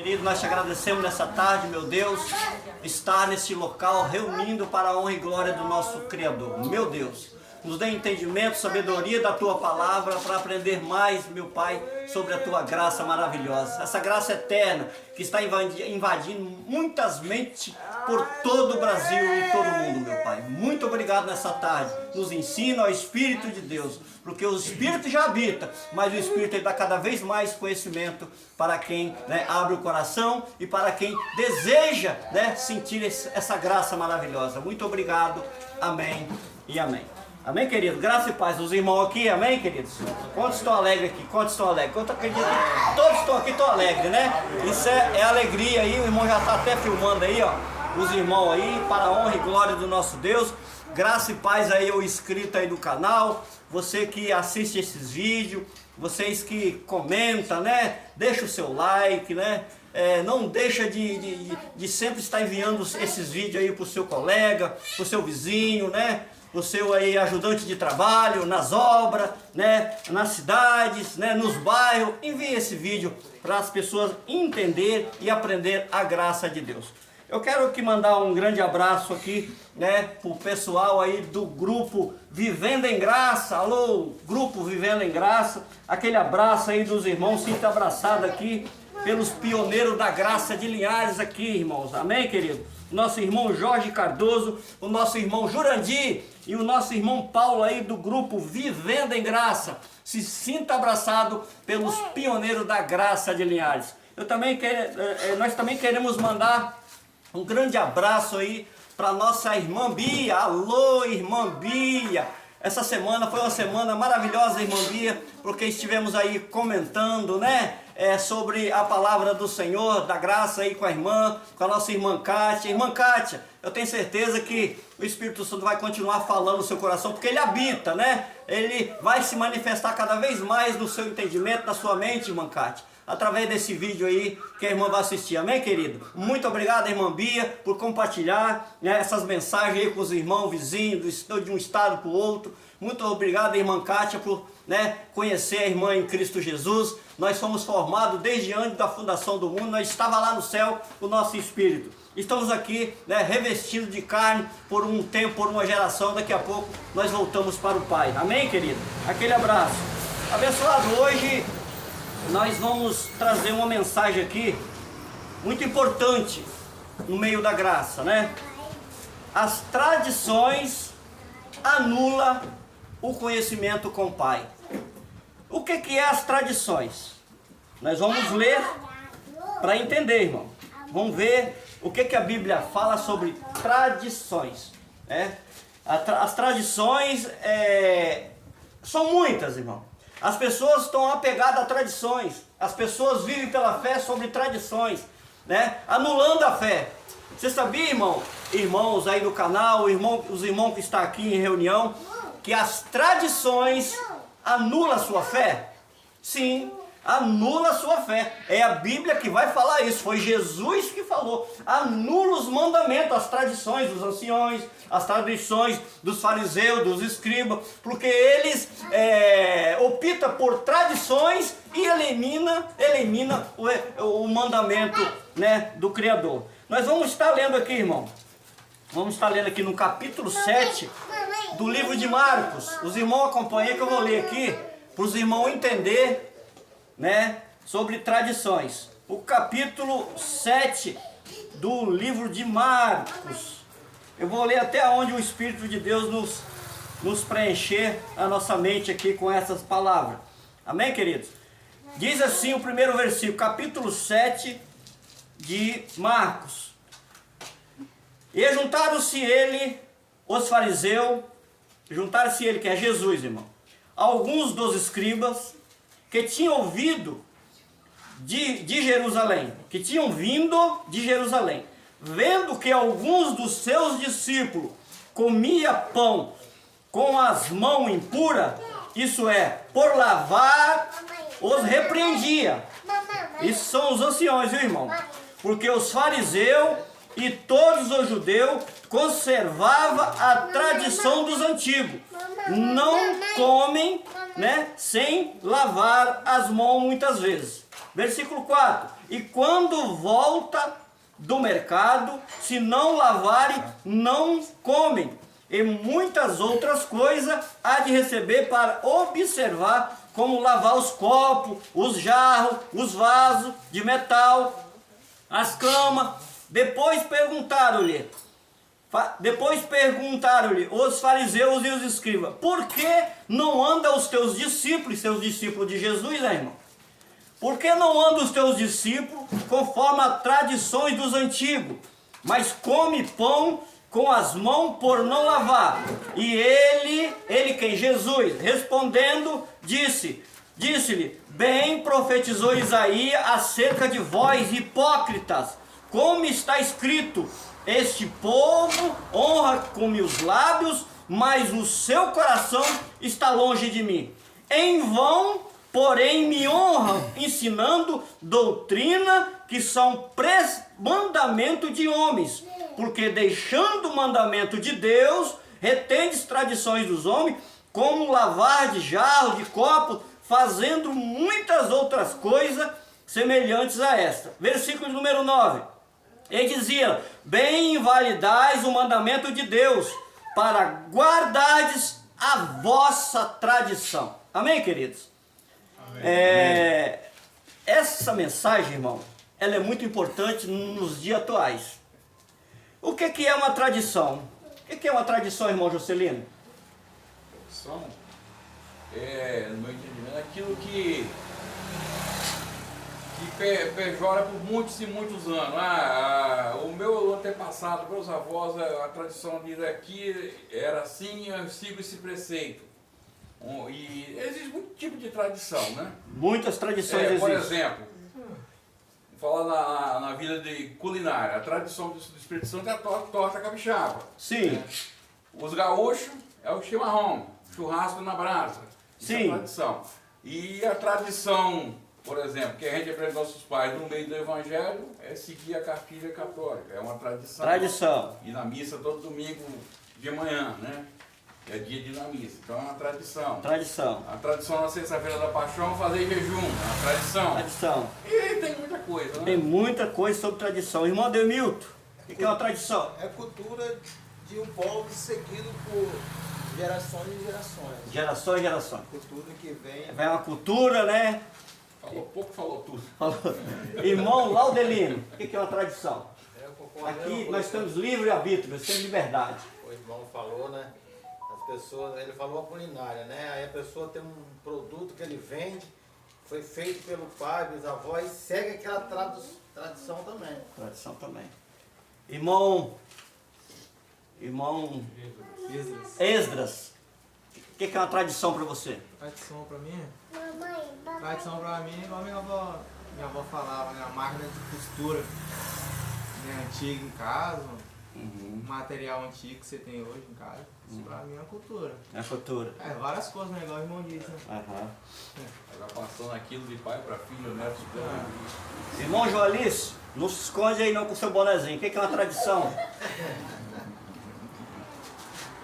Querido, nós te agradecemos nessa tarde, meu Deus, estar nesse local reunindo para a honra e glória do nosso Criador. Meu Deus, nos dê entendimento, sabedoria da Tua Palavra para aprender mais, meu Pai, sobre a Tua graça maravilhosa. Essa graça eterna que está invadindo muitas mentes por todo o Brasil e todo o mundo, meu Pai. Muito obrigado nessa tarde. Nos ensina ao Espírito de Deus, porque o Espírito já habita, mas o Espírito dá cada vez mais conhecimento para quem abre o coração e para quem deseja sentir essa graça maravilhosa. Muito obrigado. Amém e amém. Amém, querido? Graça e paz. Os irmãos aqui, amém, queridos? Quantos estão alegres aqui? Quantos estão alegres? Quantos acreditam que todos estão aqui, estão alegres, né? Isso é alegria aí. O irmão já está até filmando aí, ó. Os irmãos aí, para a honra e glória do nosso Deus. Graça e paz aí, o inscrito aí do canal. Você que assiste esses vídeos. Vocês que comentam, né? Deixa o seu like, né? Não deixa de sempre estar enviando esses vídeos aí para o seu colega, para o seu vizinho, né? O seu aí ajudante de trabalho, nas obras, né, nas cidades, né, nos bairros. Envie esse vídeo para as pessoas entender e aprender a graça de Deus. Eu quero aqui mandar um grande abraço aqui, né, para o pessoal aí do grupo Vivendo em Graça. Alô, grupo Vivendo em Graça. Aquele abraço aí dos irmãos, sinta abraçado aqui pelos pioneiros da graça de Linhares aqui, irmãos. Amém, querido? Nosso irmão Jorge Cardoso, o nosso irmão Jurandir e o nosso irmão Paulo aí do grupo Vivendo em Graça. Se sinta abraçado pelos pioneiros da graça de Linhares. Nós também queremos mandar um grande abraço aí para nossa irmã Bia. Alô, irmã Bia! Essa semana foi uma semana maravilhosa, irmã Bia, porque estivemos aí comentando, né? Sobre a palavra do Senhor, da graça aí com a nossa irmã Kátia. Irmã Kátia, eu tenho certeza que o Espírito Santo vai continuar falando no seu coração, porque ele habita, né? Ele vai se manifestar cada vez mais no seu entendimento, na sua mente, irmã Kátia, através desse vídeo aí que a irmã vai assistir. Amém, querido? Muito obrigado, irmã Bia, por compartilhar, né, essas mensagens aí com os irmãos vizinhos, de um estado para o outro. Muito obrigado, irmã Kátia, por conhecer a irmã em Cristo Jesus. Nós fomos formados desde antes da fundação do mundo. Nós estava lá no céu o nosso espírito. Estamos aqui, revestidos de carne por um tempo, por uma geração. Daqui a pouco nós voltamos para o Pai. Amém, querido? Aquele abraço. Abençoado, hoje nós vamos trazer uma mensagem aqui muito importante no meio da graça, né? As tradições anulam o conhecimento com o Pai. O que é as tradições? Nós vamos ler para entender, irmão. Vamos ver o que a Bíblia fala sobre tradições, né? As tradições são muitas, irmão. As pessoas estão apegadas a tradições. As pessoas vivem pela fé sobre tradições, né? Anulando a fé. Você sabia, irmão? Irmãos aí do canal, os irmãos que estão aqui em reunião, que as tradições anulam a sua fé? Sim, anula a sua fé. É a Bíblia que vai falar isso. Foi Jesus que falou. Anula os mandamentos, as tradições dos anciões, as tradições dos fariseus, dos escribas, porque eles optam por tradições e elimina o mandamento, né, do Criador. Nós vamos estar lendo aqui, irmão. Vamos estar lendo aqui no capítulo 7 do livro de Marcos. Os irmãos acompanhem que eu vou ler aqui para os irmãos entender, né, sobre tradições. O capítulo 7 do livro de Marcos. Eu vou ler até onde o Espírito de Deus nos preencher a nossa mente aqui com essas palavras. Amém, queridos? Diz assim o primeiro versículo, capítulo 7 de Marcos. E juntaram-se os fariseus, juntaram-se ele, que é Jesus, irmão, alguns dos escribas que tinham vindo de Jerusalém, que tinham vindo de Jerusalém, vendo que alguns dos seus discípulos comia pão com as mãos impuras, isso é, por lavar, os repreendia. Isso são os anciões, viu, irmão? Porque os fariseus e todos os judeus conservavam a tradição dos antigos. Não comem, né, sem lavar as mãos muitas vezes. Versículo 4. e quando volta do mercado, se não lavarem, não comem. E muitas outras coisas há de receber para observar, como lavar os copos, os jarros, os vasos de metal, as camas. Depois perguntaram-lhe os fariseus e os escribas: por que não andam os teus discípulos, seus discípulos de Jesus, né, irmão? Por que não andam os teus discípulos conforme as tradições dos antigos, mas come pão com as mãos por não lavar? E ele quem? Jesus, respondendo, disse-lhe: bem profetizou Isaías acerca de vós, hipócritas, como está escrito: este povo honra-me os lábios, mas o seu coração está longe de mim. Em vão, porém, me honram, ensinando doutrina que são mandamento de homens, porque deixando o mandamento de Deus, retendes tradições dos homens, como lavar de jarro, de copo, fazendo muitas outras coisas semelhantes a esta. Versículo número 9. Ele dizia: bem invalidais o mandamento de Deus, para guardardes a vossa tradição. Amém, queridos? Amém. Essa mensagem, irmão, ela é muito importante nos dias atuais. O que é uma tradição? O que é uma tradição, irmão Juscelino? Tradição no meu entendimento, aquilo que perdura por muitos e muitos anos. O meu antepassado, meus avós, a tradição diz aqui era assim, eu sigo esse preceito. E existe muito tipo de tradição, né? Muitas tradições existem. Por exemplo, falar na vida de culinária, a tradição do Espírito Santo é a torta capixaba. Sim. Os gaúchos é o chimarrão, churrasco na brasa. Isso Sim. é a tradição. E a tradição, por exemplo, que a gente aprende com nossos pais no meio do evangelho, é seguir a cartilha católica. É uma tradição. Tradição. Ir na missa todo domingo de manhã, né? É dia de ir na missa. Então é uma tradição. Tradição. A tradição na sexta-feira da paixão é fazer jejum. É uma tradição. Tradição. E tem muita coisa, né? Tem muita coisa sobre tradição. Irmão Demilton, o que é uma tradição? É cultura de um povo seguido por gerações e gerações. Gerações e gerações. Cultura que vem. Vem uma cultura, né? Falou pouco, falou tudo. Irmão Laudelino, o que é uma tradição? Eu concordo. Aqui nós temos livre-arbítrio, nós temos liberdade. O irmão falou, né? As pessoas, ele falou a culinária, né? Aí a pessoa tem um produto que ele vende, foi feito pelo pai, pelos avós, e segue aquela tradição também. Tradição também. Irmão Esdras, o que é uma tradição para você? Tradição pra mim? Tradição pra mim é igual minha avó falava, né? A máquina de costura, né? Antiga em casa, um material antigo que você tem hoje em casa. Isso pra mim é uma cultura. É cultura. Várias coisas, né? Igual o irmão disse, né? Vai passando aquilo de pai para filho, neto, Irmão Joalice, não se esconde aí não com o seu bonezinho. O que é uma tradição?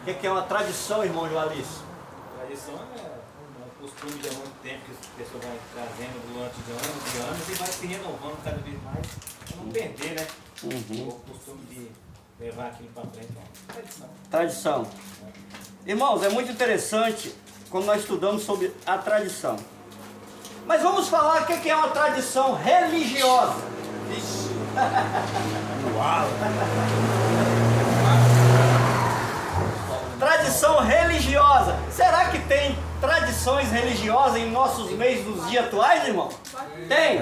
O que é uma tradição, irmão Joalice? Tradição é um costume de há muito tempo que as pessoas vão trazendo durante anos e anos e vai se renovando cada vez mais para não perder, né? O costume de levar aquilo para frente. Tradição. Tradição. Irmãos, é muito interessante quando nós estudamos sobre a tradição. Mas vamos falar o que é uma tradição religiosa. Uau! Tradição religiosa. Será que tem tradições religiosas em nossos meios nos dias atuais, irmão? Tem?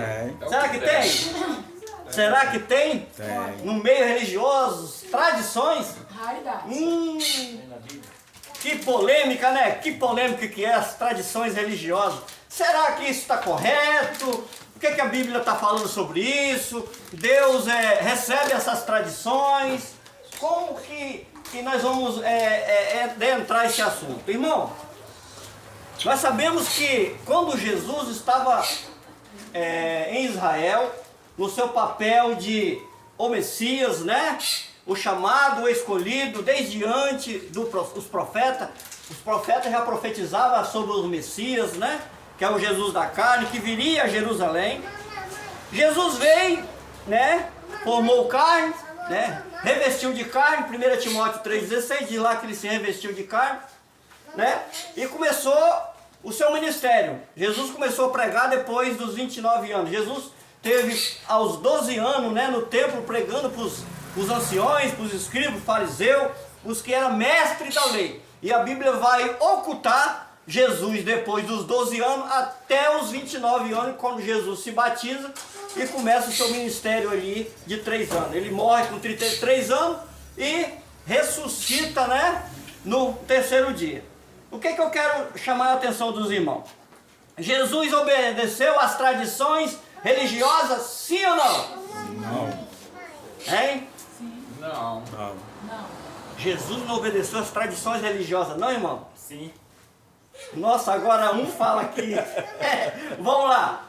Será que tem? Será que tem? No meio religioso, tradições? Que polêmica, né? Que polêmica que é as tradições religiosas. Será que isso está correto? O que a Bíblia está falando sobre isso? Deus recebe essas tradições? Como que nós vamos adentrar esse assunto? Irmão, nós sabemos que quando Jesus estava em Israel, no seu papel de o Messias, né? O chamado, o escolhido, desde antes os profetas já profetizavam sobre o Messias, né? Que é o Jesus da carne, que viria a Jerusalém. Jesus veio, né? Formou carne, né? Revestiu de carne, 1 Timóteo 3,16, diz lá que ele se revestiu de carne, né? E começou o seu ministério. Jesus começou a pregar depois dos 29 anos. Jesus teve aos 12 anos, né, no templo, pregando para os anciões, para os escribas, fariseus, os que eram mestres da lei. E a Bíblia vai ocultar Jesus depois dos 12 anos até os 29 anos, quando Jesus se batiza e começa o seu ministério ali de 3 anos. Ele morre com 33 anos e ressuscita, né, no terceiro dia. O que eu quero chamar a atenção dos irmãos? Jesus obedeceu às tradições religiosas, sim ou não? Não. Hein? Não. Jesus não obedeceu às tradições religiosas, não, irmão? Sim. Nossa, agora um fala aqui. Vamos lá.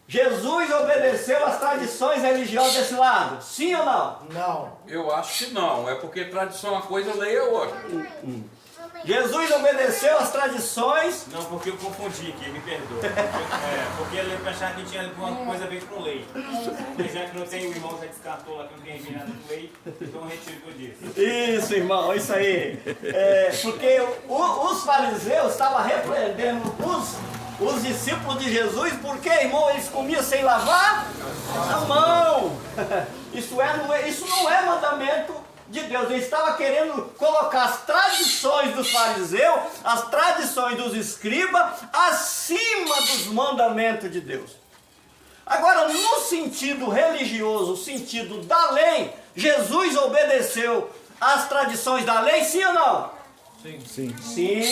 Jesus obedeceu às tradições religiosas desse lado, sim ou não? Não. Eu acho que não. É porque tradição é uma coisa, lei é outra. Jesus obedeceu às tradições. Não, porque eu confundi aqui, me perdoa. Porque eu pensava que tinha alguma coisa a ver com lei. Mas já que não tem, o irmão já descartou lá que não tem nada com lei, então eu retiro o que eu disse. Isso, irmão, isso aí. Porque os fariseus estavam repreendendo os discípulos de Jesus, porque, irmão, eles comiam sem lavar a mão. Isso não é mandamento de Deus. Ele estava querendo colocar as tradições dos fariseus, as tradições dos escribas, acima dos mandamentos de Deus. Agora, no sentido religioso, o sentido da lei, Jesus obedeceu às tradições da lei, sim ou não? Sim. Sim!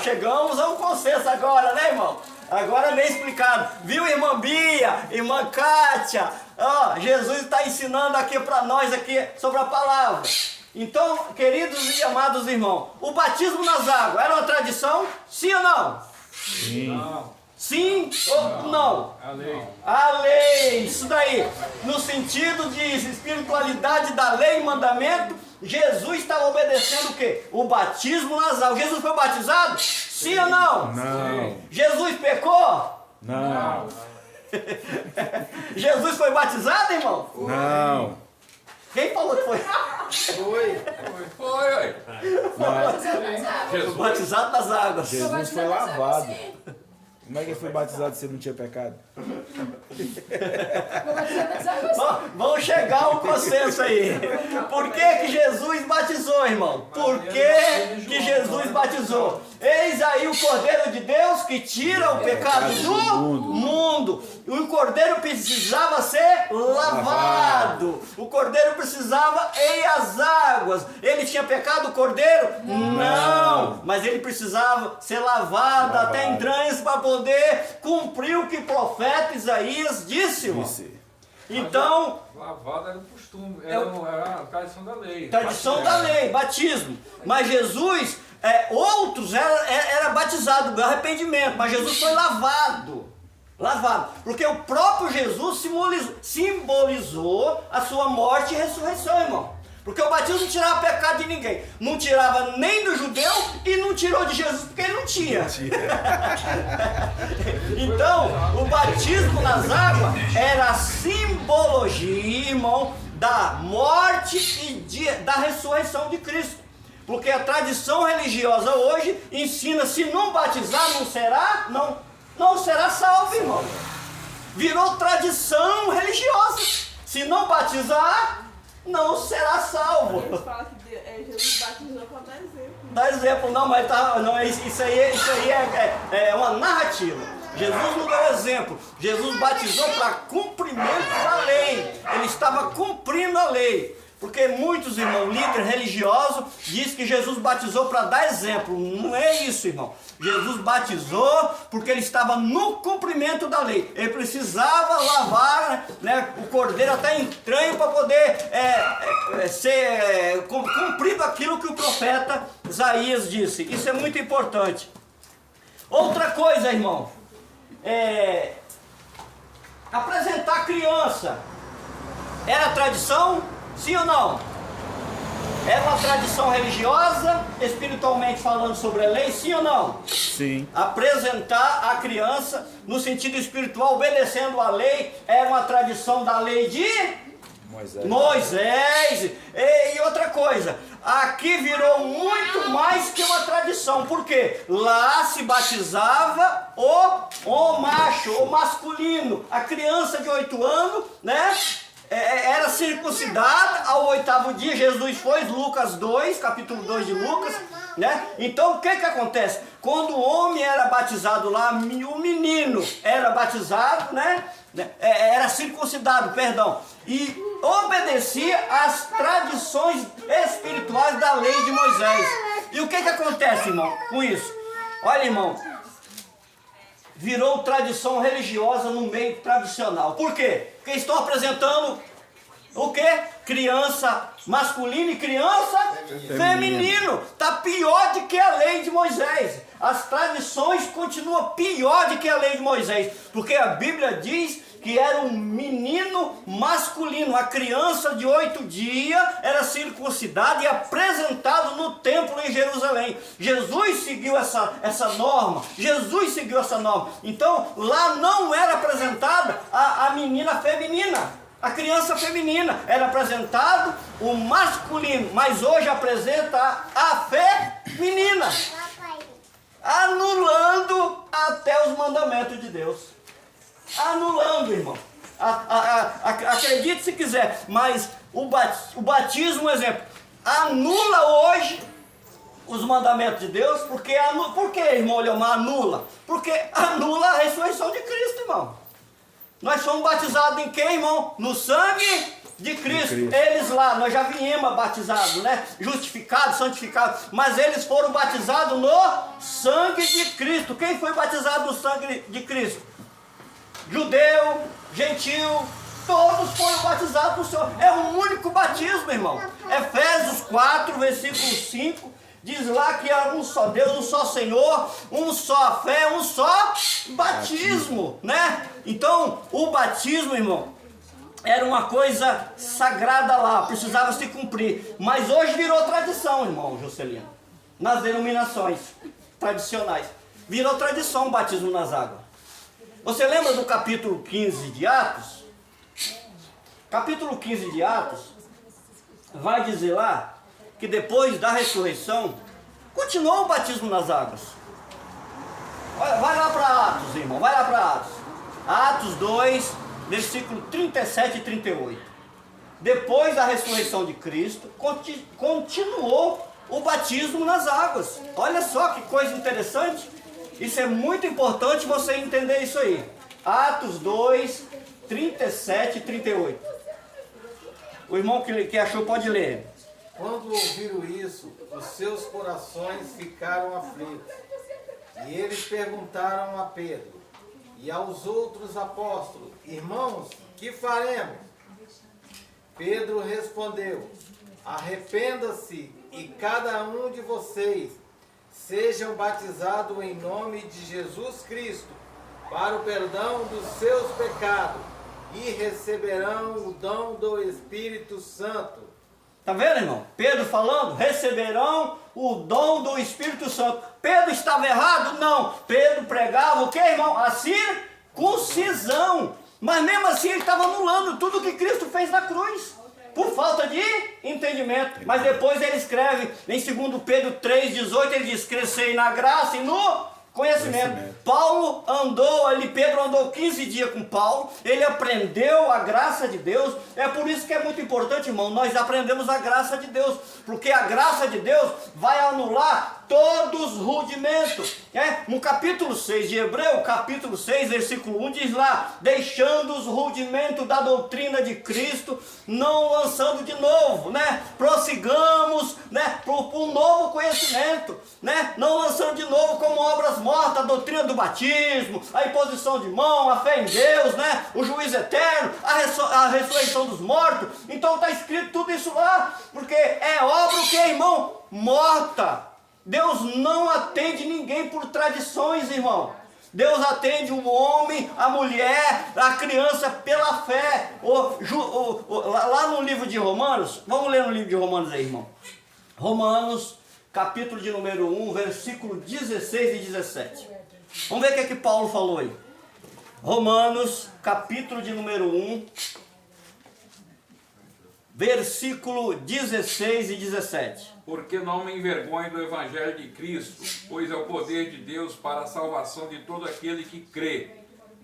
Chegamos a um consenso agora, né, irmão? Agora é bem explicado. Viu, irmã Bia, irmã Kátia? Jesus está ensinando aqui para nós aqui sobre a palavra. Então, queridos e amados irmãos, o batismo nas águas era uma tradição? Sim ou não? Sim. Não. Sim ou não? A lei. A lei, isso daí. No sentido de espiritualidade da lei e mandamento, Jesus estava obedecendo o quê? O batismo nas águas. Jesus foi batizado? Sim ou não? Não. Jesus pecou? Não. Jesus foi batizado, irmão? Não. Quem falou que foi? Foi, ué. Foi Jesus. batizado nas águas. Jesus foi lavado. Como é que ele foi batizado se ele não tinha pecado? Vamos chegar a um consenso aí. Por que Jesus batizou, irmão? Por que Jesus batizou? Eis aí o Cordeiro de Deus que tira o pecado do mundo. O Cordeiro precisava ser lavado. O Cordeiro precisava ir às águas. Ele tinha pecado, o Cordeiro? Não. Mas ele precisava ser lavado até entranhas para poder cumprir o que o profeta Isaías disse, irmão. Então, Lavado era um costume, era a tradição da lei. tradição da lei, batismo. Mas Jesus, outros era batizado do arrependimento, mas Jesus foi lavado. Porque o próprio Jesus simbolizou a sua morte e ressurreição, irmão. Porque o batismo não tirava pecado de ninguém. Não tirava nem do judeu e não tirou de Jesus porque ele não tinha. Então, o batismo nas águas era a simbologia, irmão, da morte e da ressurreição de Cristo. Porque a tradição religiosa hoje ensina: se não batizar, não será salvo, irmão. Virou tradição religiosa. Se não batizar, não será salvo. Eles falam que Jesus batizou para dar exemplo. Dá exemplo, não, mas isso aí é uma narrativa. Jesus não deu exemplo. Jesus batizou para cumprimento da lei. Ele estava cumprindo a lei. Porque muitos, irmãos, líderes religiosos, dizem que Jesus batizou para dar exemplo. Não é isso, irmão. Jesus batizou porque ele estava no cumprimento da lei. Ele precisava lavar, né, o cordeiro até entranho para poder ser cumprido aquilo que o profeta Isaías disse. Isso é muito importante. Outra coisa, irmão. Apresentar criança era tradição? Sim ou não? Era uma tradição religiosa, espiritualmente falando sobre a lei, sim ou não? Sim. Apresentar a criança no sentido espiritual, obedecendo a lei, era uma tradição da lei de Moisés. E outra coisa, aqui virou muito mais que uma tradição. Por quê? Lá se batizava o macho, o masculino. A criança de 8 anos, né? Era circuncidada ao 8º dia. Jesus foi, Lucas 2, capítulo 2 de Lucas, né? Então o que acontece? Quando o homem era batizado lá, o menino era batizado, né? Era circuncidado, perdão, e obedecia às tradições espirituais da lei de Moisés. E o que acontece, irmão, com isso? Olha, irmão, virou tradição religiosa no meio tradicional. Por quê? Porque estão apresentando o quê? Criança masculina e criança feminino. Está pior do que a lei de Moisés. As tradições continuam pior do que a lei de Moisés. Porque a Bíblia diz que era um menino masculino. A criança de 8 dias era circuncidada e apresentado no templo em Jerusalém. Jesus seguiu essa norma. Jesus seguiu essa norma. Então lá não era apresentada a menina feminina. A criança feminina era apresentado o masculino, mas hoje apresenta a feminina, anulando até os mandamentos de Deus. Anulando, irmão. Acredite se quiser, mas o batismo, um exemplo, anula hoje os mandamentos de Deus. Por que, irmão Leomar, anula? Porque anula a ressurreição de Cristo, irmão. Nós somos batizados em quem, irmão? No sangue de Cristo. Eles lá, nós já viemos batizados, né? Justificados, santificados. Mas eles foram batizados no sangue de Cristo. Quem foi batizado no sangue de Cristo? Judeu, gentil, todos foram batizados no Senhor. É um único batismo, irmão. Efésios 4, versículo 5. Diz lá que há um só Deus, um só Senhor, um só fé, um só batismo, né? Então, o batismo, irmão, era uma coisa sagrada lá, precisava se cumprir. Mas hoje virou tradição, irmão Juscelino, nas denominações tradicionais. Virou tradição o batismo nas águas. Você lembra do capítulo 15 de Atos? Capítulo 15 de Atos vai dizer lá que depois da ressurreição, continuou o batismo nas águas. Olha, vai lá para Atos, irmão, vai lá para Atos. Atos 2, versículo 37 e 38. Depois da ressurreição de Cristo, continuou o batismo nas águas. Olha só que coisa interessante. Isso é muito importante você entender isso aí. Atos 2, 37 e 38. O irmão que achou pode ler. Quando ouviram isso, os seus corações ficaram aflitos. E eles perguntaram a Pedro e aos outros apóstolos: irmãos, que faremos? Pedro respondeu: arrependa-se e cada um de vocês sejam batizados em nome de Jesus Cristo para o perdão dos seus pecados e receberão o dom do Espírito Santo. Tá vendo, irmão? Pedro falando, receberão o dom do Espírito Santo. Pedro estava errado? Não. Pedro pregava o que, irmão? A circuncisão. Mas mesmo assim ele estava anulando tudo que Cristo fez na cruz, por falta de entendimento. Mas depois ele escreve em 2 Pedro 3,18, ele diz: crescei na graça e no conhecimento. Paulo andou ali, Pedro andou 15 dias com Paulo, ele aprendeu a graça de Deus. É por isso que é muito importante, irmão, nós aprendemos a graça de Deus, porque a graça de Deus vai anular todos os rudimentos. No capítulo 6 de Hebreu, capítulo 6, versículo 1, diz lá: deixando os rudimentos da doutrina de Cristo, não lançando de novo, né? Prossigamos, né? Para um novo conhecimento, né? Não lançando de novo como obras mortas a doutrina do batismo, a imposição de mão, a fé em Deus, né? O juízo eterno, a ressurreição dos mortos. Então está escrito tudo isso lá, porque é obra que, irmão, morta. Deus não atende ninguém por tradições, irmão. Deus atende o homem, a mulher, a criança pela fé. Lá no livro de Romanos, vamos ler no livro de Romanos aí, irmão. Romanos, capítulo de número 1, versículo 16 e 17. Vamos ver o que é que Paulo falou aí. Romanos, capítulo de número 1, versículo 16 e 17. Porque não me envergonho do Evangelho de Cristo, pois é o poder de Deus para a salvação de todo aquele que crê,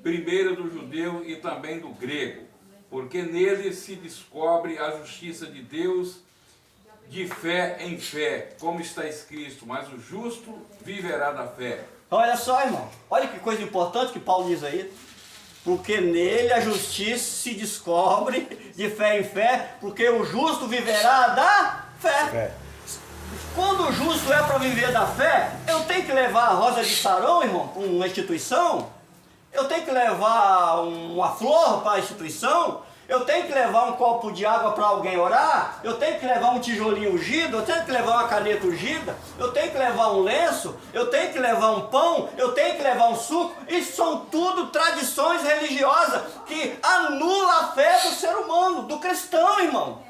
primeiro do judeu e também do grego, porque nele se descobre a justiça de Deus de fé em fé, como está escrito, mas o justo viverá da fé. Olha só, irmão, olha que coisa importante que Paulo diz aí. Porque nele a justiça se descobre de fé em fé, porque o justo viverá da fé. Quando o justo é para viver da fé, eu tenho que levar a rosa de Sarão, irmão, para uma instituição? Eu tenho que levar uma flor para a instituição? Eu tenho que levar um copo de água para alguém orar? Eu tenho que levar um tijolinho ungido? Eu tenho que levar uma caneta ungida? Eu tenho que levar um lenço? Eu tenho que levar um pão? Eu tenho que levar um suco? Isso são tudo tradições religiosas que anulam a fé do ser humano, do cristão, irmão.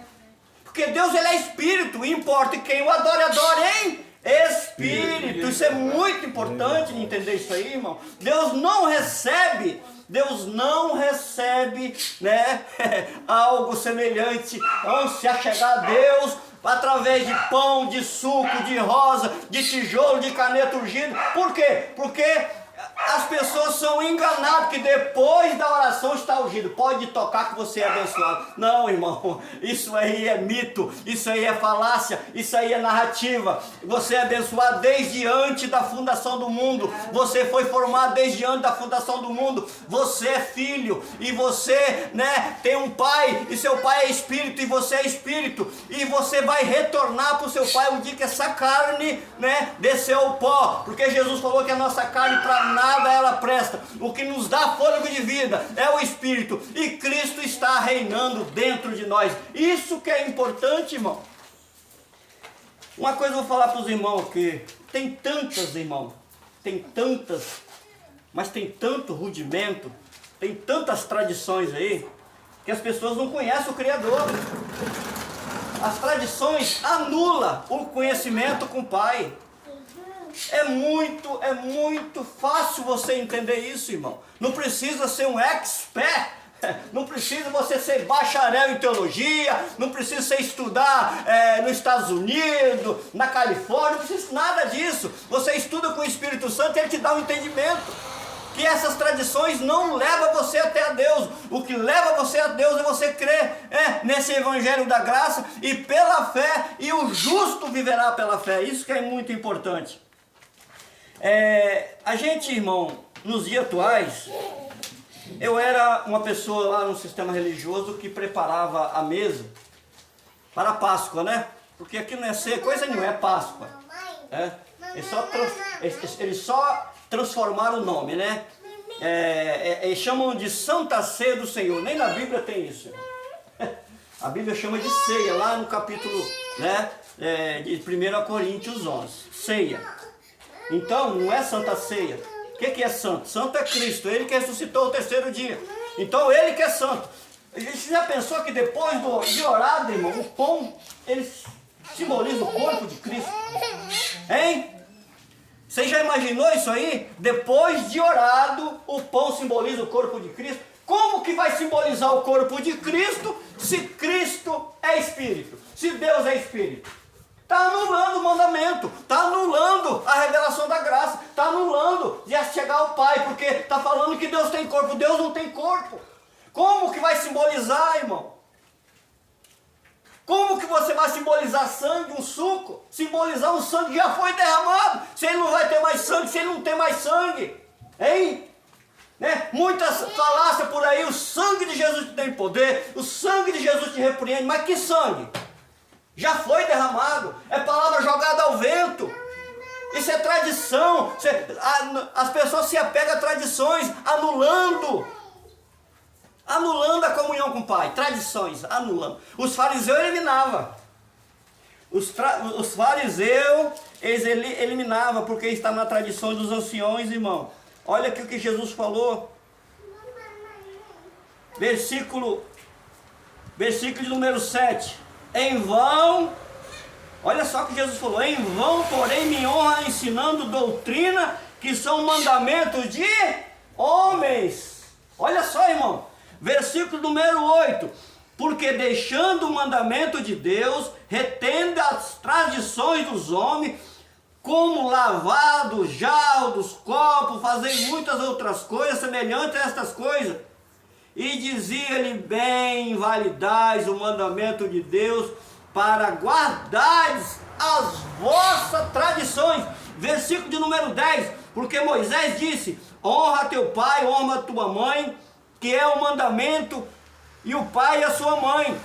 Porque Deus, ele é espírito, e importa quem o adore, adore em espírito. Isso é muito importante de entender isso aí, irmão. Deus não recebe, né, algo semelhante a se achegar a Deus através de pão, de suco, de rosa, de tijolo, de caneta ungida. Por quê? Porque as pessoas são enganadas que depois da oração está ungido. Pode tocar que você é abençoado. Não, irmão, isso aí é mito, isso aí é falácia, isso aí é narrativa. Você é abençoado desde antes da fundação do mundo. Você foi formado desde antes da fundação do mundo. Você é filho e você, né, tem um pai e seu pai é espírito e você é espírito. E você vai retornar para o seu pai um dia que essa carne, né, desceu ao pó. Porque Jesus falou que a nossa carne para nada ela presta. O que nos dá fôlego de vida é o Espírito. E Cristo está reinando dentro de nós. Isso que é importante, irmão. Uma coisa eu vou falar para os irmãos aqui. Tem tantas, irmão. Tem tantas. Mas tem tanto rudimento. Tem tantas tradições aí. Que as pessoas não conhecem o Criador. As tradições anulam o conhecimento com o Pai. É muito fácil você entender isso, irmão. Não precisa ser um expert, não precisa você ser bacharel em teologia, não precisa você estudar nos Estados Unidos, na Califórnia, não precisa nada disso. Você estuda com o Espírito Santo e ele te dá um entendimento. Que essas tradições não levam você até a Deus. O que leva você a Deus é você crer nesse evangelho da graça e pela fé, e o justo viverá pela fé. Isso que é muito importante. A gente, irmão, nos dias atuais, eu era uma pessoa lá no sistema religioso que preparava a mesa para a Páscoa, né? Porque aqui não é ser coisa nenhuma, é Páscoa. Eles só transformaram o nome, né? Eles chamam de Santa Ceia do Senhor. Nem na Bíblia tem isso. A Bíblia chama de ceia, lá no capítulo, né, de 1 Coríntios 11. Ceia. Então, não é Santa Ceia. O que é santo? Santo é Cristo, Ele que ressuscitou o terceiro dia. Então, Ele que é santo. Você já pensou que depois de orar, irmão, o pão, ele simboliza o corpo de Cristo? Hein? Você já imaginou isso aí? Depois de orado, o pão simboliza o corpo de Cristo. Como que vai simbolizar o corpo de Cristo se Cristo é Espírito? Se Deus é Espírito? Está anulando o mandamento, está anulando a revelação da graça, está anulando de chegar ao Pai, porque está falando que Deus tem corpo. Deus não tem corpo. Como que vai simbolizar, irmão? Como que você vai simbolizar sangue, um suco? Simbolizar um sangue que já foi derramado. Se ele não vai ter mais sangue, se ele não tem mais sangue. Hein? Né? Muitas falácias por aí, o sangue de Jesus te tem poder, o sangue de Jesus te repreende. Mas que sangue? Já foi derramado, é palavra jogada ao vento. Isso é tradição. As pessoas se apegam a tradições, anulando a comunhão com o Pai. Tradições, anulando. Os fariseus eliminavam. Os fariseus, eles eliminavam, porque está na tradição dos anciões, irmão. Olha aqui o que Jesus falou. Versículo de número 7. Em vão, olha só o que Jesus falou. Em vão, porém, me honra ensinando doutrina que são mandamentos de homens. Olha só, irmão. Versículo número 8. Porque deixando o mandamento de Deus, retendo as tradições dos homens, como lavar do jarro, dos copos, fazer muitas outras coisas semelhantes a estas coisas. E dizia-lhe: bem invalidais o mandamento de Deus, para guardares as vossas tradições. Versículo de número 10. Porque Moisés disse: honra teu pai, honra tua mãe, que é o mandamento, e o pai e a sua mãe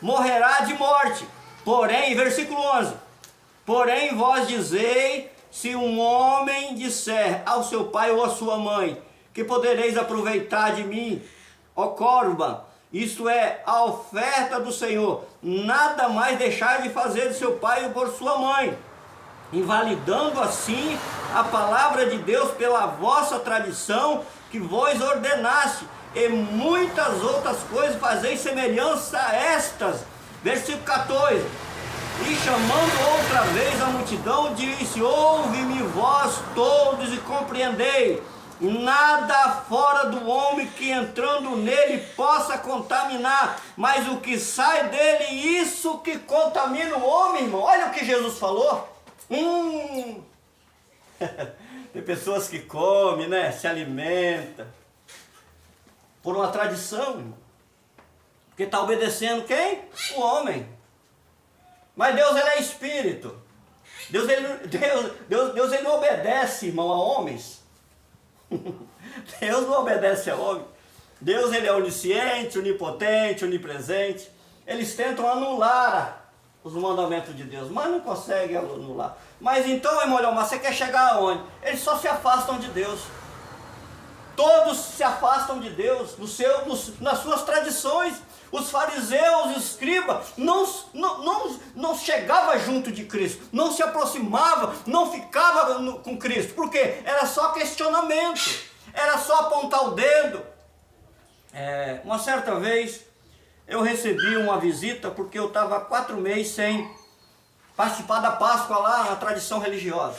morrerá de morte. Porém, versículo 11. Porém vós dizei, se um homem disser ao seu pai ou à sua mãe, que podereis aproveitar de mim, ó corba, isto é, a oferta do Senhor, nada mais deixar de fazer de seu pai ou por sua mãe, invalidando assim a palavra de Deus pela vossa tradição, que vós ordenaste, e muitas outras coisas fazeis semelhança a estas. Versículo 14. E chamando outra vez a multidão, disse: ouve-me vós todos e compreendei, nada fora do homem que entrando nele possa contaminar, mas o que sai dele, isso que contamina o homem, irmão. Olha o que Jesus falou. Tem pessoas que comem, né? Se alimentam por uma tradição, irmão. Porque está obedecendo quem? O homem. Mas Deus, ele é espírito. Deus ele não obedece, irmão, a homens. Deus não obedece a homem. Deus, ele é onisciente, onipotente, onipresente. Eles tentam anular os mandamentos de Deus, mas não conseguem anular. Mas então, irmão Leomar, você quer chegar aonde? Eles só se afastam de Deus. Todos se afastam de Deus, nas suas tradições. Os fariseus, os escribas, não chegava junto de Cristo, não se aproximava, não ficava com Cristo. Por quê? Era só questionamento, era só apontar o dedo. Uma certa vez, eu recebi uma visita, porque eu estava 4 meses sem participar da Páscoa lá na tradição religiosa.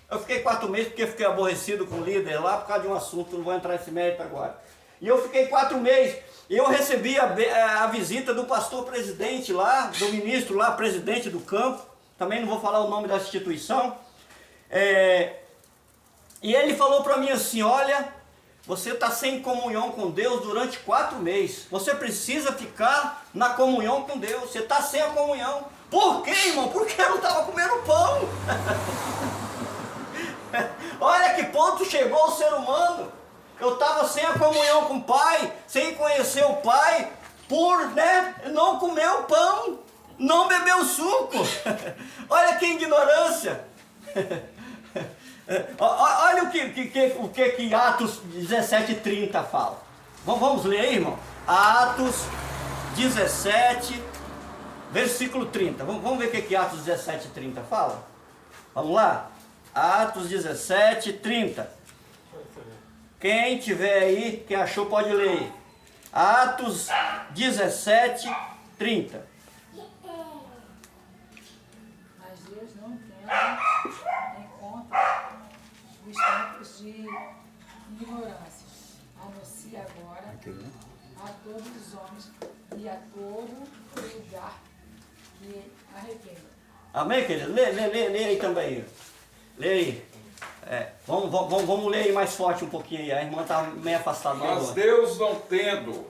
Eu fiquei 4 meses porque fiquei aborrecido com o líder lá, por causa de um assunto, não vou entrar nesse mérito agora. E eu fiquei 4 meses. E eu recebi a visita do pastor presidente lá, do ministro lá, presidente do campo. Também não vou falar o nome da instituição. E ele falou para mim assim: olha, você está sem comunhão com Deus durante 4 meses. Você precisa ficar na comunhão com Deus. Você está sem a comunhão. Por quê, irmão? Porque eu não estava comendo pão. Olha que ponto chegou o ser humano. Eu estava sem a comunhão com o Pai, sem conhecer o Pai, por não comer o pão, não beber o suco. Olha que ignorância. Olha o que Atos 17:30 fala. Vamos ler aí, irmão? Atos 17, versículo 30. Vamos ver o que Atos 17:30 fala? Vamos lá? Atos 17:30. Quem tiver aí, quem achou pode ler. Atos 17:30. Mas Deus não tem em conta os tempos de ignorância. Anuncia agora a todos os homens e a todo lugar que arrependam. Amém, querido? Lê aí também. Lê aí. Vamos ler aí mais forte um pouquinho aí. A irmã está meio afastada. Mas Deus, não tendo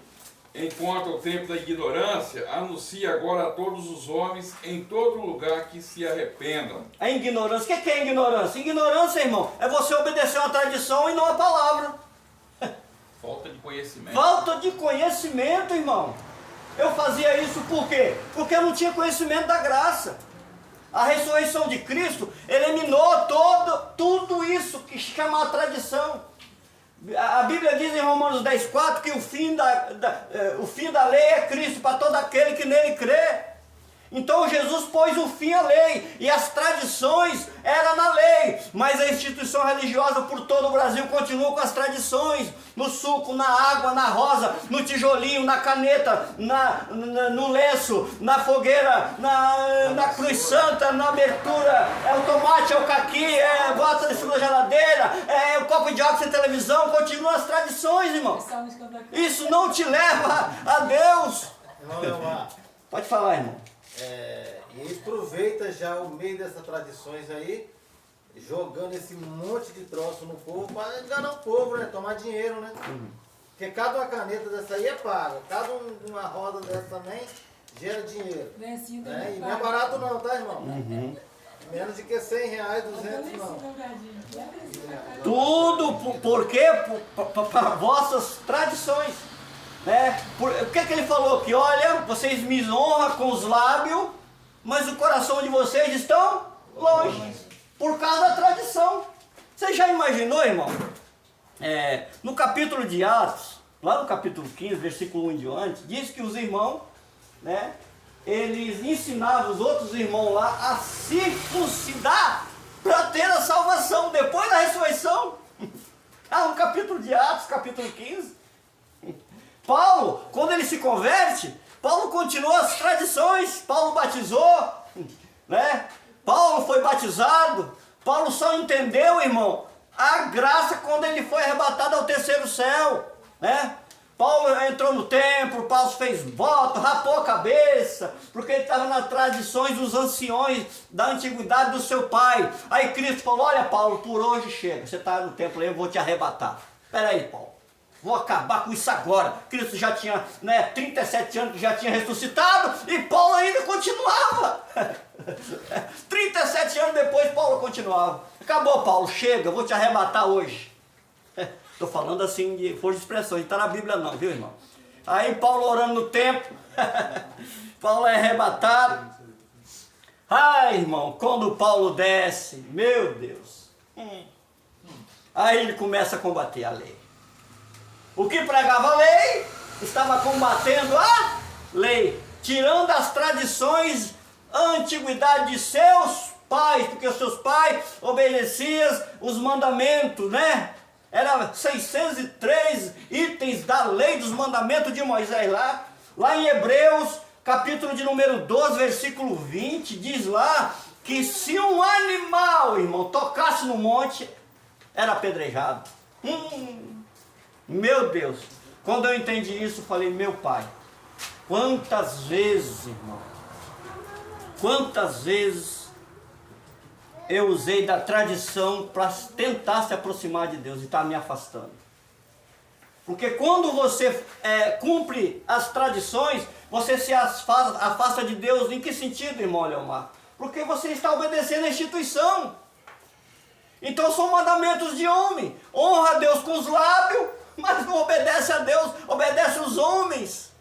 em conta o tempo da ignorância, anuncia agora a todos os homens em todo lugar que se arrependam. A ignorância. O que é ignorância? Ignorância, irmão, é você obedecer uma tradição e não a palavra. Falta de conhecimento. Falta de conhecimento, irmão. Eu fazia isso por quê? Porque eu não tinha conhecimento da graça. A ressurreição de Cristo eliminou tudo isso que chama a tradição. A Bíblia diz em Romanos 10:4 que o fim da lei é Cristo para todo aquele que nele crê. Então Jesus pôs o fim à lei, e as tradições eram na lei, mas a instituição religiosa por todo o Brasil continua com as tradições, no suco, na água, na rosa, no tijolinho, na caneta, no lenço, na fogueira, na cruz santa, na abertura, o tomate, o caqui, bota em cima da geladeira, o copo de água sem televisão, continua as tradições, irmão. Isso não te leva a Deus. Irmão Leomar, Pode falar, irmão. E eles aproveitam já o meio dessas tradições aí, jogando esse monte de troço no povo para enganar o povo, né? Tomar dinheiro, né? Porque cada uma caneta dessa aí é paga, cada uma roda dessa também gera dinheiro. Né? E não é barato não, tá, irmão? Menos de que R$100, 200 não. Tudo por quê? Para vossas tradições. Né? O que ele falou aqui? Olha, vocês me honram com os lábios, mas o coração de vocês estão longe, por causa da tradição. Você já imaginou, irmão? No capítulo de Atos, lá no capítulo 15, versículo 1 em diante, diz que os irmãos, né, eles ensinavam os outros irmãos lá a circuncidar para ter a salvação depois da ressurreição. No capítulo de Atos, capítulo 15. Paulo, quando ele se converte, Paulo continuou as tradições, Paulo batizou, né? Paulo foi batizado, Paulo só entendeu, irmão, a graça quando ele foi arrebatado ao terceiro céu, né? Paulo entrou no templo, Paulo fez voto, rapou a cabeça, porque ele estava nas tradições dos anciões da antiguidade do seu pai. Aí Cristo falou, olha Paulo, por hoje chega, você está no templo aí, eu vou te arrebatar. Espera aí, Paulo. Vou acabar com isso agora. Cristo já tinha 37 anos que já tinha ressuscitado e Paulo ainda continuava. 37 anos depois Paulo continuava. Acabou, Paulo, chega, vou te arrebatar hoje. Estou falando assim de força de expressão, não está na Bíblia não, viu, irmão? Aí Paulo orando no templo, Paulo é arrebatado. Ai, irmão, quando Paulo desce, meu Deus. Aí ele começa a combater a lei. O que pregava a lei, estava combatendo a lei, tirando as tradições, a antiguidade de seus pais, porque os seus pais obedeciam os mandamentos, né? Era 603 itens da lei dos mandamentos de Moisés lá em Hebreus, capítulo de número 12, versículo 20, diz lá que se um animal, irmão, tocasse no monte, era apedrejado. Meu Deus, quando eu entendi isso, eu falei, meu pai, quantas vezes, irmão, quantas vezes eu usei da tradição para tentar se aproximar de Deus e está me afastando. Porque quando você cumpre as tradições, você se afasta de Deus. Em que sentido, irmão Leomar? Porque você está obedecendo a instituição. Então são mandamentos de homem. Honra a Deus com os lábios, mas não obedece a Deus, obedece os homens.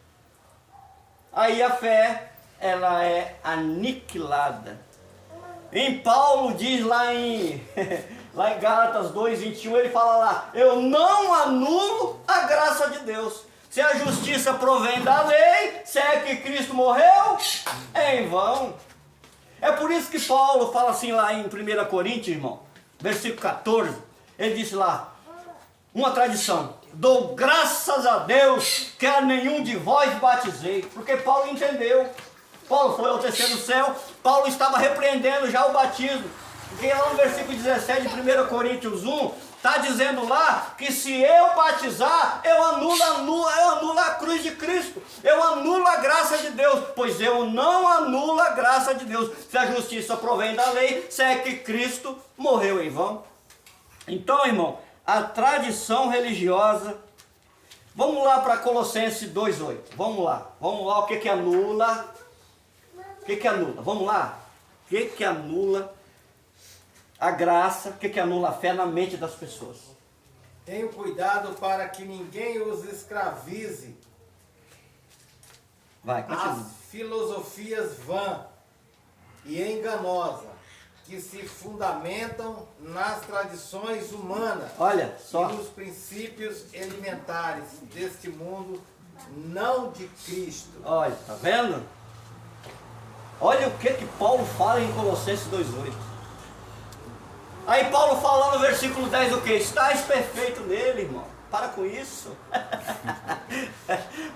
Aí a fé, ela é aniquilada. Em Paulo diz lá em Gálatas 2:21, ele fala lá, eu não anulo a graça de Deus. Se a justiça provém da lei, se é que Cristo morreu, é em vão. É por isso que Paulo fala assim lá em 1 Coríntios, irmão, versículo 14, ele disse lá, uma tradição, dou graças a Deus que a nenhum de vós batizei, porque Paulo entendeu. Paulo foi ao terceiro céu, Paulo estava repreendendo já o batismo, porque lá no versículo 17 de 1 Coríntios 1, está dizendo lá que se eu batizar, eu anulo a cruz de Cristo, eu anulo a graça de Deus, pois eu não anulo a graça de Deus, se a justiça provém da lei, se é que Cristo morreu em vão. Então, irmão, a tradição religiosa, vamos lá para Colossenses 2:8, vamos lá, o que anula? O que anula? Vamos lá. O que anula a graça? O que anula a fé na mente das pessoas? Tenho cuidado para que ninguém os escravize. Vai, continua. As filosofias vãs e enganosas que se fundamentam nas tradições humanas. Olha só. E nos princípios elementares deste mundo, não de Cristo. Olha, tá vendo? Olha o que Paulo fala em Colossenses 2,8. Aí Paulo fala lá no versículo 10 o que? Estais perfeito nele, irmão. Para com isso.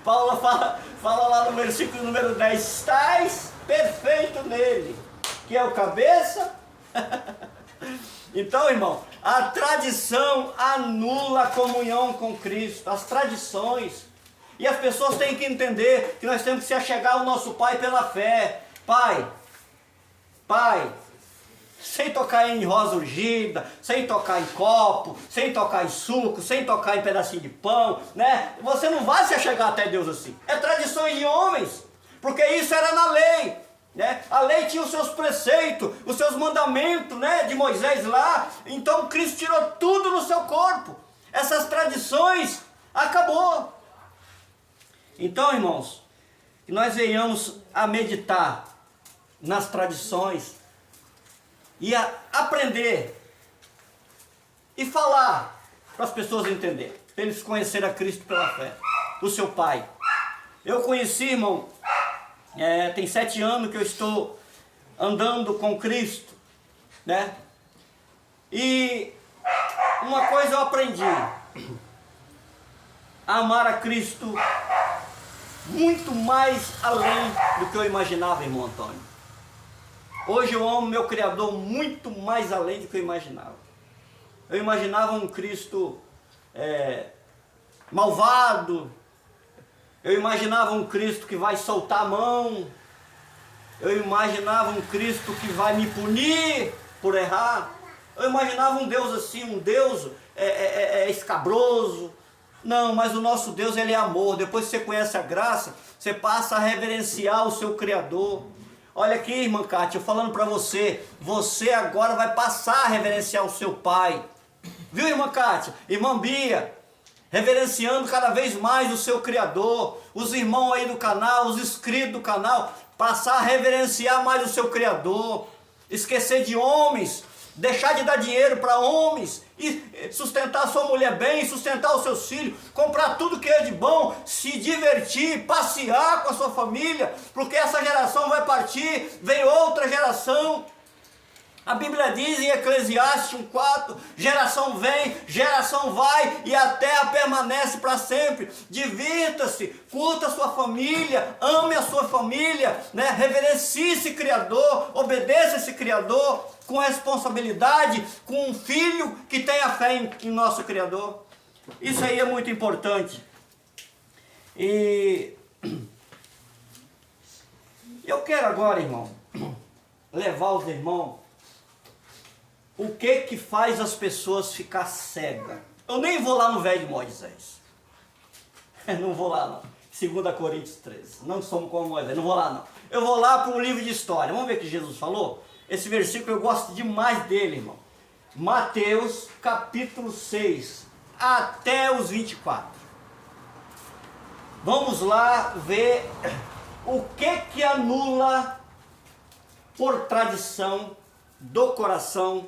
Paulo fala lá no versículo número 10, estais perfeito nele, que é o cabeça. Então, irmão, a tradição anula a comunhão com Cristo, as tradições. E as pessoas têm que entender que nós temos que se achegar ao nosso Pai pela fé. Pai, sem tocar em rosa ungida, sem tocar em copo, sem tocar em suco, sem tocar em pedacinho de pão, né? Você não vai se achegar até Deus assim. É tradições de homens, porque isso era na lei, né? A lei tinha os seus preceitos, os seus mandamentos, né, de Moisés lá. Então Cristo tirou tudo no seu corpo. Essas tradições acabou. Então, irmãos, que nós venhamos a meditar nas tradições e a aprender e falar para as pessoas entenderem, para eles conhecerem a Cristo pela fé, o seu Pai. Eu conheci, irmão, tem 7 anos que eu estou andando com Cristo, né? E uma coisa eu aprendi: a amar a Cristo muito mais além do que eu imaginava, irmão Antônio. Hoje eu amo meu Criador muito mais além do que eu imaginava. Eu imaginava um Cristo malvado. Eu imaginava um Cristo que vai soltar a mão. Eu imaginava um Cristo que vai me punir por errar. Eu imaginava um Deus assim, um Deus escabroso. Não, mas o nosso Deus, Ele é amor. Depois que você conhece a graça, você passa a reverenciar o seu Criador. Olha aqui, irmã Cátia, eu falando para você, você agora vai passar a reverenciar o seu Pai. Viu, irmã Cátia? Irmã Bia, reverenciando cada vez mais o seu Criador. Os irmãos aí do canal, os inscritos do canal, passar a reverenciar mais o seu Criador. Esquecer de homens, deixar de dar dinheiro para homens, e sustentar a sua mulher bem, sustentar os seus filhos, comprar tudo que é de bom, se divertir, passear com a sua família, porque essa geração vai partir, vem outra geração. A Bíblia diz em Eclesiastes 1,4, geração vem, geração vai, e a terra permanece para sempre. Divirta-se, curta a sua família, ame a sua família, né? Reverencie esse Criador, obedeça esse Criador com responsabilidade, com um filho que tenha fé em nosso Criador. Isso aí é muito importante. E eu quero agora, irmão, levar os irmãos o que faz as pessoas ficar cegas. Eu nem vou lá no velho de Moisés. Não vou lá não. 2 Coríntios 13. Não somos como Moisés. Não vou lá não. Eu vou lá para um livro de história. Vamos ver o que Jesus falou? Esse versículo eu gosto demais dele, irmão. Mateus capítulo 6 até os 24. Vamos lá ver o que anula por tradição do coração.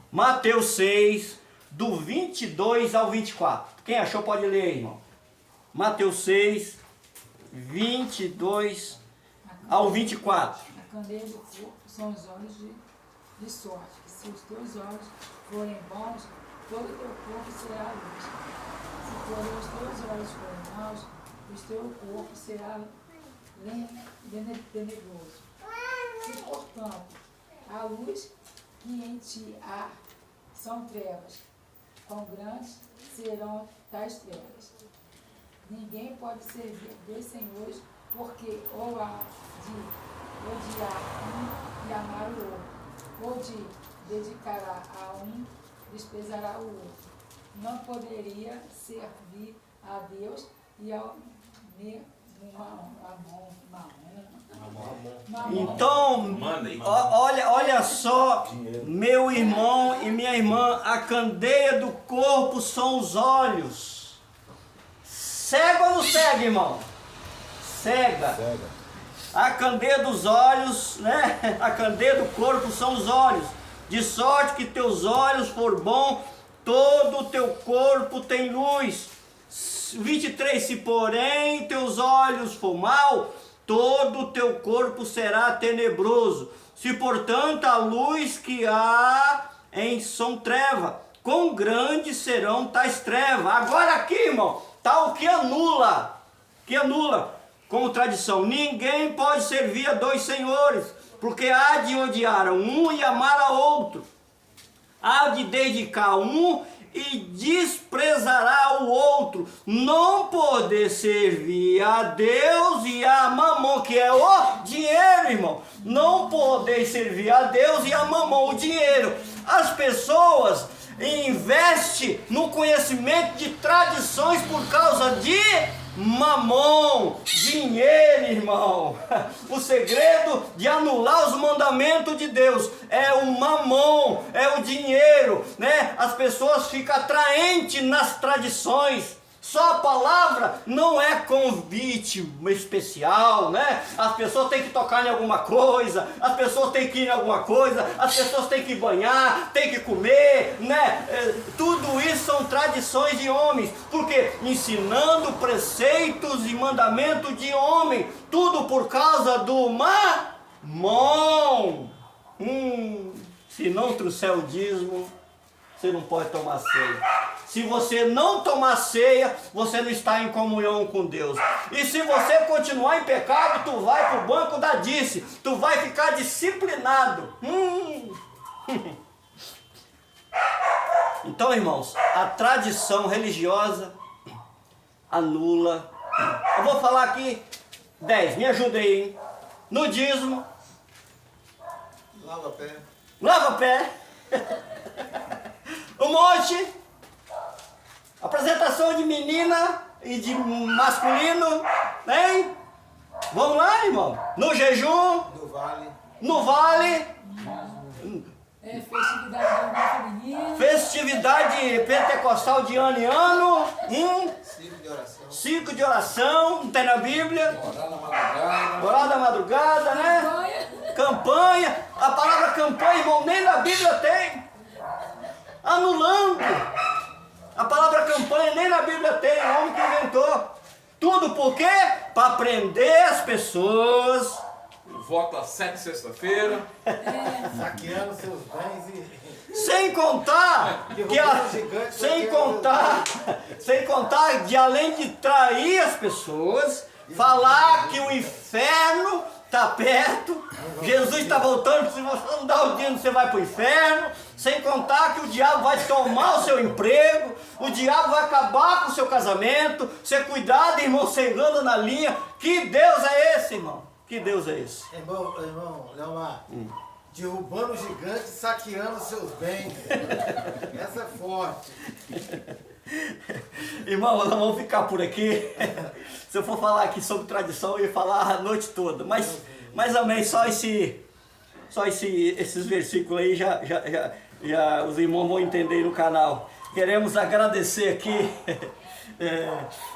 Mateus 6, do 22 ao 24. Quem achou pode ler, irmão. Mateus 6, 22 ao 24. A candeia do corpo são os olhos de sorte, que se os teus olhos forem bons, todo o teu corpo será luz. Se porém os teus olhos forem maus, o teu corpo será tenebroso. Se, portanto, a luz que em ti há são trevas, quão grandes serão tais trevas. Ninguém pode servir 2 senhores, porque ou há de odiar um e amar o outro, ou de dedicar a um, desprezará o outro. Não poderia servir a Deus e ao Então, olha só, meu irmão e minha irmã, a candeia do corpo são os olhos. Cega ou não cega, irmão? Cega. A candeia dos olhos, né? A candeia do corpo são os olhos. De sorte que teus olhos for bom, todo o teu corpo tem luz. 23, se porém teus olhos for mau, todo o teu corpo será tenebroso. Se, portanto, a luz que há são trevas, quão grandes serão tais trevas. Agora aqui, irmão, está o que anula, como tradição. Ninguém pode servir a dois senhores, porque há de odiar um e amar a outro. Há de dedicar um e desprezará o outro. Não poder servir a Deus e a mamon, que é o dinheiro, irmão. Não poder servir a Deus e a mamon, o dinheiro. As pessoas investem no conhecimento de tradições por causa de mamon, dinheiro, irmão. O segredo de anular os mandamentos de Deus é o mamon, é o dinheiro, né? As pessoas ficam atraentes nas tradições. Só a palavra não é convite especial, né? As pessoas têm que tocar em alguma coisa, as pessoas têm que ir em alguma coisa, as pessoas têm que banhar, têm que comer, né? Tudo isso são tradições de homens, porque ensinando preceitos e mandamentos de homem, tudo por causa do mamon. Se não trouxer o dízimo, você não pode tomar ceia. Se você não tomar ceia, você não está em comunhão com Deus. E se você continuar em pecado, tu vai para o banco da Dice. Tu vai ficar disciplinado. Então, irmãos, a tradição religiosa anula. Eu vou falar aqui 10, me ajuda aí, hein? No dízimo. Lava pé. Lava pé. O monte. Apresentação de menina e de masculino, hein? Vamos lá, irmão. No jejum. No vale. No vale. Festividade da feminina. Festividade pentecostal de ano em ano. Ciclo de oração. Ciclo de oração, não tem na Bíblia. Orar na madrugada. Orar da madrugada, né? Campanha. A palavra campanha, irmão, nem na Bíblia tem. Anulando. A palavra campanha nem na Bíblia tem, o homem que inventou. Tudo por quê? Para prender as pessoas. Voto às 7 sexta-feira. Saqueando seus bens e... Sem contar sem contar de além de trair as pessoas, falar que o inferno está perto, Jesus está voltando, se você não dá o dinheiro você vai para o inferno, sem contar que o diabo vai tomar o seu emprego, o diabo vai acabar com o seu casamento, você cuidado, irmão, você anda na linha. Que Deus é esse, irmão? Que Deus é esse? Irmão, Leomar, derrubando o gigante, saqueando seus bens. Essa é forte. Irmão, nós vamos ficar por aqui. Se eu for falar aqui sobre tradição, eu ia falar a noite toda. Mas amém, só esses versículos aí já os irmãos vão entender no canal. Queremos agradecer aqui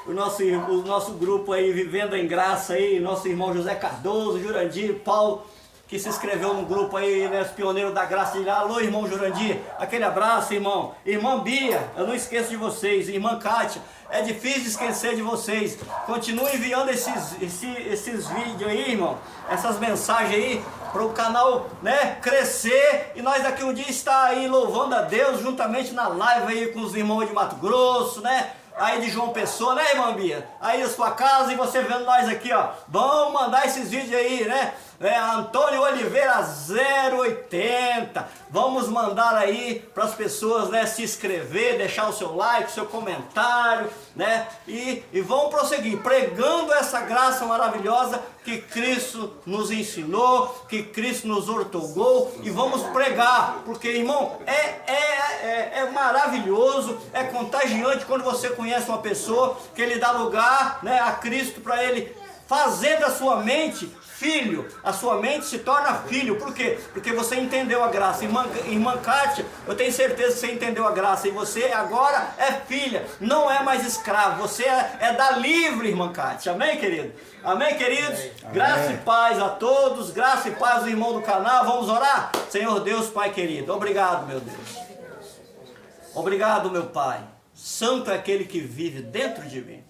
o nosso grupo aí, Vivendo em Graça aí, nosso irmão José Cardoso, Jurandir, Paulo, que se inscreveu no grupo aí, né, os pioneiros da graça de lá. Alô, irmão Jurandir, aquele abraço, irmão. Irmã Bia, eu não esqueço de vocês. Irmã Kátia, é difícil esquecer de vocês. Continue enviando esses vídeos aí, irmão, essas mensagens aí, para o canal, né, crescer. E nós daqui um dia estar aí louvando a Deus, juntamente na live aí com os irmãos de Mato Grosso, né? Aí de João Pessoa, né, irmã Bia? Aí da sua casa e você vendo nós aqui, ó. Vamos mandar esses vídeos aí, né? Antônio Oliveira 080. Vamos mandar aí para as pessoas, né, se inscrever, deixar o seu like, o seu comentário, né? E vamos prosseguir pregando essa graça maravilhosa que Cristo nos ensinou, que Cristo nos outorgou, e vamos pregar, porque, irmão, é maravilhoso, é contagiante quando você conhece uma pessoa que ele dá lugar, né, a Cristo, para ele fazer da sua mente filho, a sua mente se torna filho. Por quê? Porque você entendeu a graça. Irmã Kátia, eu tenho certeza que você entendeu a graça, e você agora é filha, não é mais escravo, você é da livre, irmã Kátia. Amém, querido? Amém, queridos? Amém. Graça e paz a todos, graça e paz ao irmão do canal. Vamos orar? Senhor Deus, Pai querido, obrigado, meu Deus. Obrigado, meu Pai. Santo é aquele que vive dentro de mim.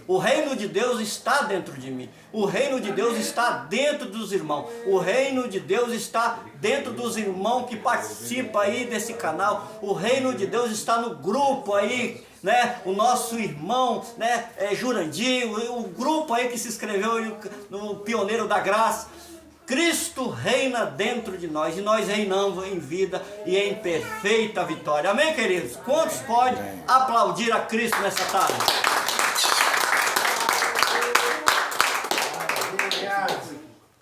O reino de Deus está dentro de mim. O reino de Deus está dentro dos irmãos. O reino de Deus está dentro dos irmãos que participam aí desse canal. O reino de Deus está no grupo aí, né? O nosso irmão, né? Jurandir, o grupo aí que se inscreveu no Pioneiro da Graça. Cristo reina dentro de nós e nós reinamos em vida e em perfeita vitória. Amém, queridos? Quantos podem aplaudir a Cristo nessa tarde?